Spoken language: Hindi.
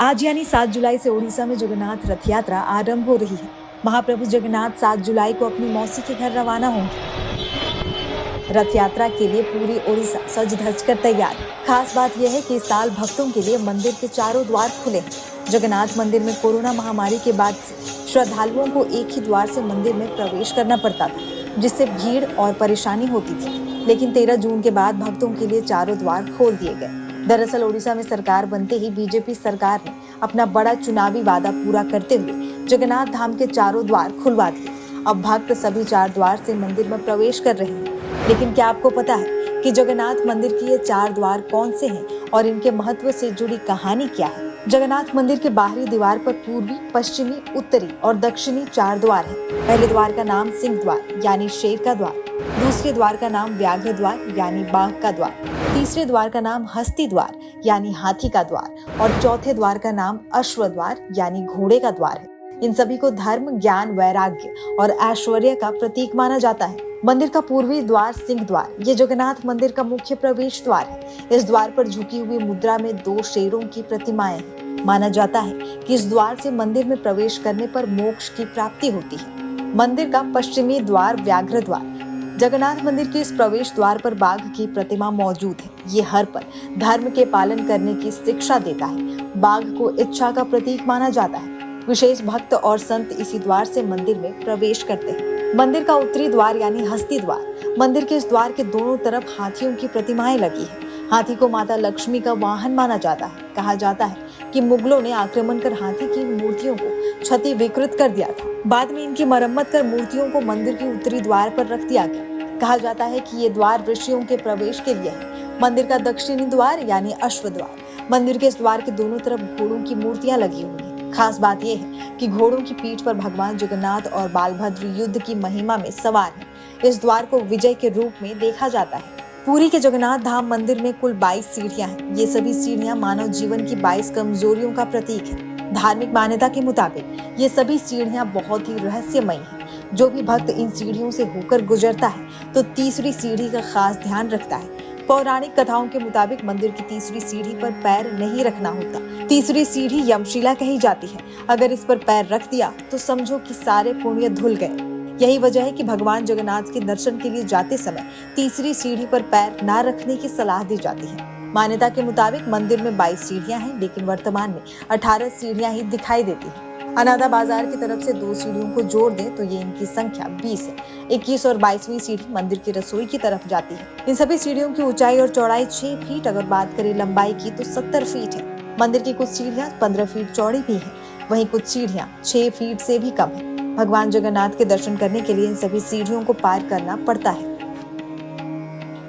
आज यानी 7 जुलाई से ओडिशा में जगन्नाथ रथ यात्रा आरंभ हो रही है। महाप्रभु जगन्नाथ 7 जुलाई को अपनी मौसी के घर रवाना होंगे। रथ यात्रा के लिए पूरी ओडिशा सज धज कर तैयार। खास बात यह है कि इस साल भक्तों के लिए मंदिर के चारों द्वार खुले हैं। जगन्नाथ मंदिर में कोरोना महामारी के बाद से श्रद्धालुओं को एक ही द्वार से मंदिर में प्रवेश करना पड़ता था, जिससे भीड़ और परेशानी होती थी। लेकिन 13 जून के बाद भक्तों के लिए चारों द्वार खोल दिए गए। दरअसल ओडिशा में सरकार बनते ही बीजेपी सरकार ने अपना बड़ा चुनावी वादा पूरा करते हुए जगन्नाथ धाम के चारों द्वार खुलवा दिए। अब भक्त सभी 4 द्वार से मंदिर में प्रवेश कर रहे हैं। लेकिन क्या आपको पता है कि जगन्नाथ मंदिर के ये 4 द्वार कौन से हैं और इनके महत्व से जुड़ी कहानी क्या है? जगन्नाथ मंदिर के बाहरी दीवार पर पूर्वी, पश्चिमी, उत्तरी और दक्षिणी 4 द्वार हैं। पहले द्वार का नाम सिंह द्वार यानी शेर का द्वार, दूसरे द्वार का नाम व्याघ्र द्वार यानी बाघ का द्वार, तीसरे द्वार का नाम हस्ती द्वार यानी हाथी का द्वार और चौथे द्वार का नाम अश्व द्वार यानी घोड़े का द्वार है। इन सभी को धर्म, ज्ञान, वैराग्य और ऐश्वर्य का प्रतीक माना जाता है। मंदिर का पूर्वी द्वार सिंह द्वार ये जगन्नाथ मंदिर का मुख्य प्रवेश द्वार है। इस द्वार पर झुकी हुई मुद्रा में 2 शेरों की प्रतिमाएं हैं। माना जाता है कि इस द्वार से मंदिर में प्रवेश करने पर मोक्ष की प्राप्ति होती है। मंदिर का पश्चिमी द्वार व्याघ्र द्वार जगन्नाथ मंदिर के इस प्रवेश द्वार पर बाघ की प्रतिमा मौजूद है। ये हर पल धर्म के पालन करने की शिक्षा देता है। बाघ को इच्छा का प्रतीक माना जाता है। विशेष भक्त और संत इसी द्वार से मंदिर में प्रवेश करते हैं। मंदिर का उत्तरी द्वार यानी हस्ती द्वार मंदिर के इस द्वार के दोनों तरफ हाथियों की प्रतिमाएं लगी है। हाथी को माता लक्ष्मी का वाहन माना जाता है। कहा जाता है कि मुगलों ने आक्रमण कर हाथी की मूर्तियों को क्षति विकृत कर दिया था। बाद में इनकी मरम्मत कर मूर्तियों को मंदिर के उत्तरी द्वार पर रख दिया गया। कहा जाता है कि ये द्वार ऋषियों के प्रवेश के लिए है। मंदिर का दक्षिणी द्वार यानी अश्व द्वार मंदिर के इस द्वार के दोनों तरफ घोड़ों की मूर्तियां लगी हुई हैं। खास बात यह है कि घोड़ों की पीठ पर भगवान जगन्नाथ और बालभद्र युद्ध की महिमा में सवार हैं। इस द्वार को विजय के रूप में देखा जाता है। पुरी के जगन्नाथ धाम मंदिर में कुल 22 सीढ़ियां हैं। ये सभी सीढ़ियां मानव जीवन की 22 कमजोरियों का प्रतीक है। धार्मिक मान्यता के मुताबिक ये सभी सीढ़ियां बहुत ही रहस्यमयी हैं। जो भी भक्त इन सीढ़ियों से होकर गुजरता है तो तीसरी सीढ़ी का खास ध्यान रखता है। पौराणिक कथाओं के मुताबिक मंदिर की तीसरी सीढ़ी पर पैर नहीं रखना होता। तीसरी सीढ़ी यमशिला कही जाती है। अगर इस पर पैर रख दिया तो समझो कि सारे पुण्य धुल गए। यही वजह है कि भगवान जगन्नाथ के दर्शन के लिए जाते समय तीसरी सीढ़ी पर पैर न रखने की सलाह दी जाती है। मान्यता के मुताबिक मंदिर में 22 सीढ़ियां हैं, लेकिन वर्तमान में 18 सीढ़ियां ही दिखाई देती हैं। अनादा बाजार की तरफ से 2 सीढ़ियों को जोड़ दें तो ये इनकी संख्या 20 है। 21 और 22वीं सीढ़ी मंदिर की रसोई की तरफ जाती है। इन सभी सीढ़ियों की ऊंचाई और चौड़ाई 6 फीट, अगर बात करें लंबाई की तो 70 फीट है। मंदिर की कुछ सीढ़ियां 15 फीट चौड़ी भी है, वहीं कुछ सीढ़ियां 6 फीट से भी कम है। भगवान जगन्नाथ के दर्शन करने के लिए इन सभी सीढ़ियों को पार करना पड़ता है।